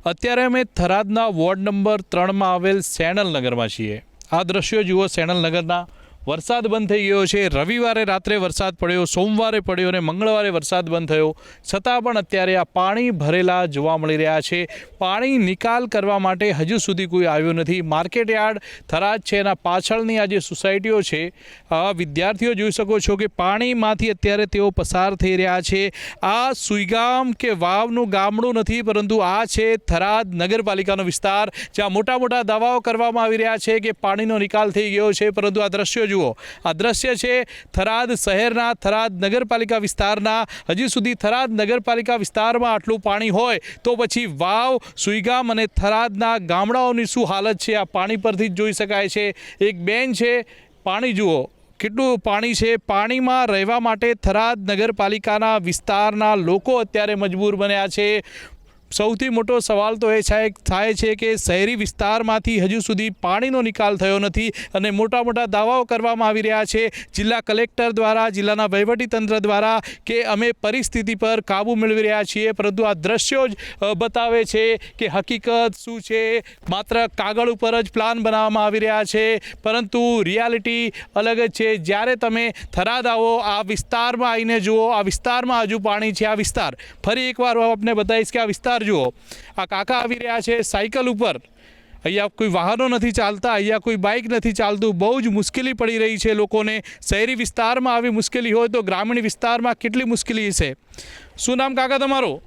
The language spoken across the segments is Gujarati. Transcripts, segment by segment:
અત્યારે અમે થરાદના વોર્ડ નંબર 3માં આવેલ સેણલનગરમાં છીએ। આ દ્રશ્યો જુઓ સેણલનગરના। વરસાદ બંધ થઈ ગયો છે। રવિવારે રાત્રે વરસાદ પડ્યો, સોમવારે પડ્યો અને મંગળવારે વરસાદ બંધ થયો, છતાં પણ અત્યારે આ પાણી ભરેલા જોવા મળી રહ્યા છે। પાણી નિકાલ કરવા માટે હજુ સુધી કોઈ આવ્યું નથી। માર્કેટ યાર્ડ થરાદ છે, એના પાછળની આ જે સોસાયટીઓ છે, વિદ્યાર્થીઓ જોઈ શકો છો કે પાણીમાંથી અત્યારે તેઓ પસાર થઈ રહ્યા છે। આ સુઈગામ કે વાવનું ગામડું નથી, પરંતુ આ છે થરાદ નગરપાલિકાનો વિસ્તાર, જ્યાં મોટા મોટા દાવાઓ કરવામાં આવી રહ્યા છે કે પાણીનો નિકાલ થઈ ગયો છે, પરંતુ આ દ્રશ્યો જુઓ। આ દ્રશ્ય છે થરાદ શહેરના, થરાદ નગરપાલિકા વિસ્તારના। હજી સુધી થરાદ નગરપાલિકા વિસ્તારમાં આટલું પાણી હોય તો પછી વાવ, સુઈગામ અને થરાદના ગામડાઓની શું હાલત છે, આ પાણી પરથી જ જોઈ શકાય છે। એક બેન છે, પાણી જુઓ કેટલું પાણી છે। પાણીમાં રહેવા માટે થરાદ નગરપાલિકાના વિસ્તારના લોકો અત્યારે મજબૂર બન્યા છે। સૌથી મોટો સવાલ તો એ થાય છે કે શહેરી વિસ્તારમાંથી હજુ સુધી પાણીનો નિકાલ થયો નથી અને મોટા મોટા દાવાઓ કરવામાં આવી રહ્યા છે જિલ્લા કલેક્ટર દ્વારા, જિલ્લાના વહીવટીતંત્ર દ્વારા કે અમે પરિસ્થિતિ પર કાબૂ મેળવી રહ્યા છીએ, પરંતુ આ દ્રશ્યો જ બતાવે છે કે હકીકત શું છે। માત્ર કાગળ ઉપર જ પ્લાન બનાવવામાં આવી રહ્યા છે, પરંતુ રિયાલિટી અલગ જ છે। જ્યારે તમે થરાદ આવો, આ વિસ્તારમાં આવીને જુઓ, આ વિસ્તારમાં હજુ પાણી છે। આ વિસ્તાર ફરી એકવાર આપને બતાવીશ કે આ વિસ્તાર જુઓ। આ કાકા આવી રહ્યા છે સાયકલ ઉપર। અહીંયા કોઈ વાહનો નથી ચાલતા, અહીંયા કોઈ બાઇક નથી ચાલતું। બહુ જ મુશ્કેલી પડી રહી છે લોકોને। શહેરી વિસ્તારમાં આવી મુશ્કેલી હોય તો ગ્રામીણ વિસ્તારમાં કેટલી મુશ્કેલી છે। શું નામ કાકા તમારું?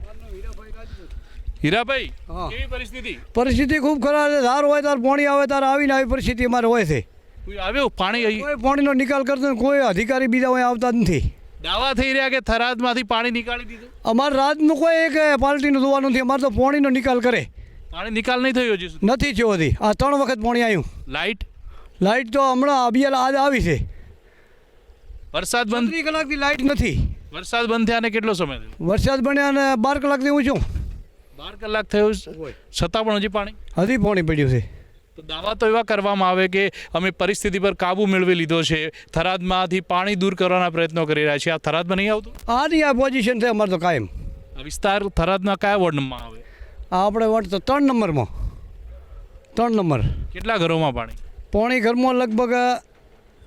હીરાભાઈ, કેવી પરિસ્થિતિ? પરિસ્થિતિ ખૂબ ખરાબ છે। ધાર હોય તાર પાણી આવે, તાર આવીને આવી પરિસ્થિતિ અમારે હોય છે। કોઈ આવ્યો પાણી? કોઈ પાણીનો નિકાલ કરતો, કોઈ અધિકારી બીજા હોય આવતા નથી। દાવા થઈ રહ્યા કે થરાદમાંથી પાણી નીકાળી દીધું? અમારે રાતનું કોઈ એક પાર્ટીનું જોવાનું નથી, અમારે તો પાણીનો નિકાલ કરે। પાણી નિકાલ નહીં થયો હજી સુધી? નથી થયો હજી। આ 3 વખત પાણી આવ્યું। લાઇટ તો હમણાં અભિયાલ આજ આવી છે। વરસાદ બંધ 3 કલાકથી લાઇટ નથી। વરસાદ બંધ થયાને કેટલો સમય થયો? વરસાદ બન્યા અને 12 કલાકથી હું છું। 12 કલાક થયું છતાં પણ હજી પાણી પડ્યું છે। તો દાવા તો એવા કરવામાં આવે કે અમે પરિસ્થિતિ પર કાબૂ મેળવી લીધો છે, થરાદમાંથી પાણી દૂર કરવાના પ્રયત્નો કરી રહ્યા છીએ। આ થરાદમાં નહીં આવતું? આની આ પોઝિશન છે અમારે તો કાયમ। આ વિસ્તાર થરાદના કયા વોર્ડમાં આવે? આ આપણે વોર્ડ તો 3 નંબરમાં। 3 નંબર। કેટલા ઘરોમાં પાણી? પાણી ઘરમાં લગભગ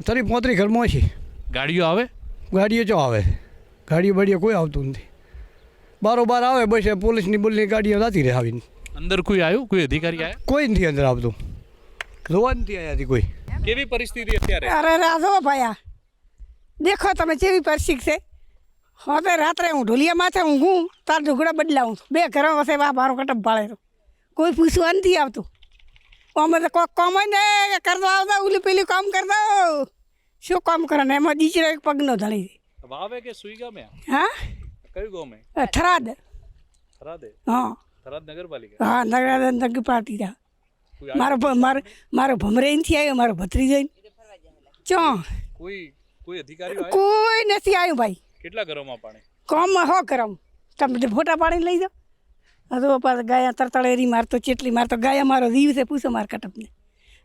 30-35 ઘરમાં છે। ગાડીઓ આવે? ગાડીઓ જો આવે, ગાડીઓ કોઈ આવતું નથી। બારોબાર આવે બસ, પોલીસની ગાડીઓ જતી રહે આવીને। અંદર કોઈ આવ્યું? કોઈ અધિકારી આવ્યા? કોઈ નથી અંદર આવતું, જોવા નથી આવ્યા કોઈ। કેવી પરિસ્થિતિ અત્યારે? અરે રાધો ભાયા, દેખો તમે કેવી પરિસ્થિતિ છે। હવે રાત્રે હું ઢોલિયા માથે ઊંઘું, તાર ઢુકડા બદલાવું, 2 ઘરો વસે મારો કટપ ભાળે, કોઈ પૂછવા નથી આવતું। અમે તો કોક કામ હોય ને કરતા આવતા, ઓલું પેલું કામ કરતા, શું કામ કરે ને એમાં દીચરો એક પગનો ધણી છે। વાવે કે સુઈગામ? હા, કયું ગામ? થરાદ। થરાદ? હા, થરાદ નગરપાલિકા? હા, નગરપાલિકા। મારો ભમરે નથી આવ્યો, મારો ભત્રીજો ચો કોઈ અધિકારી કોઈ નથી આવ્યું ભાઈ। કેટલા ઘરોમાં પાણી? કામમાં હો કરમ, તમે ફોટા પાડીને લઈ જાઓ। હજુ પાછા ગાયા તરતળેરી મારતો, ચેટલી મારતો, ગાયા મારો જીવ છે, પૂછો માર કટપને।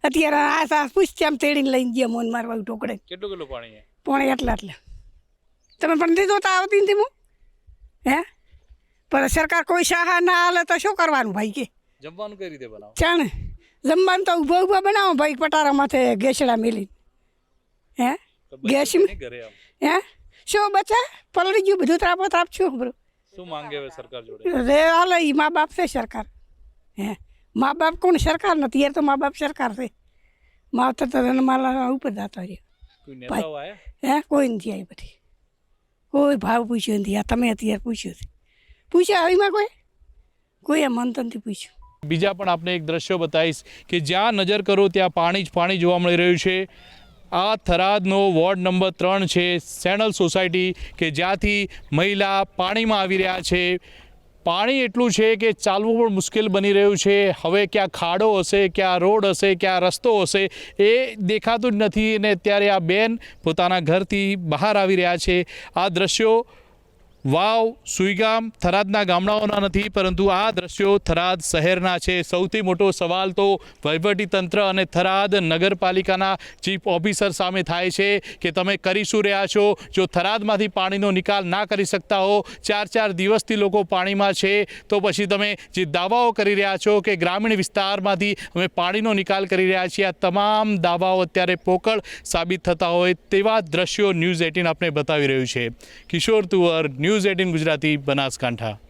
અત્યારે આ પૂછ આમ તેડીને લઈને ગયા મોન મારવા ટોકડે। કેટલું પાણી? પાણી એટલે તમે પણ દીધો તો આવતી નથી હું હે, પણ સરકાર કોઈ સહાય ના હાલે તો શું કરવાનું ભાઈ? કે જમવાનું કઈ રીતે બનાવો? ચાણે જમવાનું તો ઊભા બનાવો ભાઈ, પટારા માથે ગેસડા મેલી હે, ગેસ હે શું બચે? પલળી ગયું બધું, ત્રાપ છું બરો। શું માંગે હવે સરકાર જોડે? રે હાલે એ મા બાપ છે સરકાર હે। મા બાપ કોણ? સરકાર નથી યાર, તો મા બાપ સરકાર છે। માવતર તો માલા ઉપર જતા રહ્યા હે, કોઈ નથી આવી બધી, કોઈ ભાવ પૂછ્યો નથી। આ તમે અત્યારે પૂછ્યા હવીમાં કોઈ મન તો નથી પૂછ્યું। બીજા પણ આપણે એક દ્રશ્યો બતાવીશ કે જ્યાં નજર કરો ત્યાં પાણી જ પાણી જોવા મળી રહ્યું છે। આ થરાદનો વોર્ડ નંબર 3 છે, સેણલ સોસાયટી, કે જ્યાંથી મહિલા પાણીમાં આવી રહ્યા છે। પાણી એટલું છે કે ચાલવું પણ મુશ્કેલ બની રહ્યું છે। હવે ક્યાં ખાડો હશે, ક્યાં રોડ હશે, ક્યાં રસ્તો હશે એ દેખાતું જ નથી, અને અત્યારે આ બેન પોતાના ઘરથી બહાર આવી રહ્યા છે। આ દ્રશ્યો વાવ સુઈગામ થરાદના ગામડાઓના નથી, પરંતુ આ દ્રશ્યો થરાદ શહેરના છે. સૌથી મોટો સવાલ તો વહીવટીતંત્ર અને થરાદ નગરપાલિકાના ચીફ ઓફિસર સામે થાય છે કે તમે કરી શું રહ્યા છો? જો થરાદમાંથી પાણીનો નિકાલ ના કરી શકતા હો, 4 દિવસથી લોકો પાણીમાં છે, તો પછી તમે જે દાવાઓ કરી રહ્યા છો કે ગ્રામીણ વિસ્તારમાંથી અમે પાણીનો નિકાલ કરી રહ્યા છીએ, આ તમામ દાવાઓ અત્યારે પોકળ સાબિત થતા હોય તેવા દ્રશ્યો ન્યૂઝ 18 આપને બતાવી રહ્યું છે. કિશોર તુવર, ન્યૂઝ 18 ગુજરાતી, બનાસકાંઠા.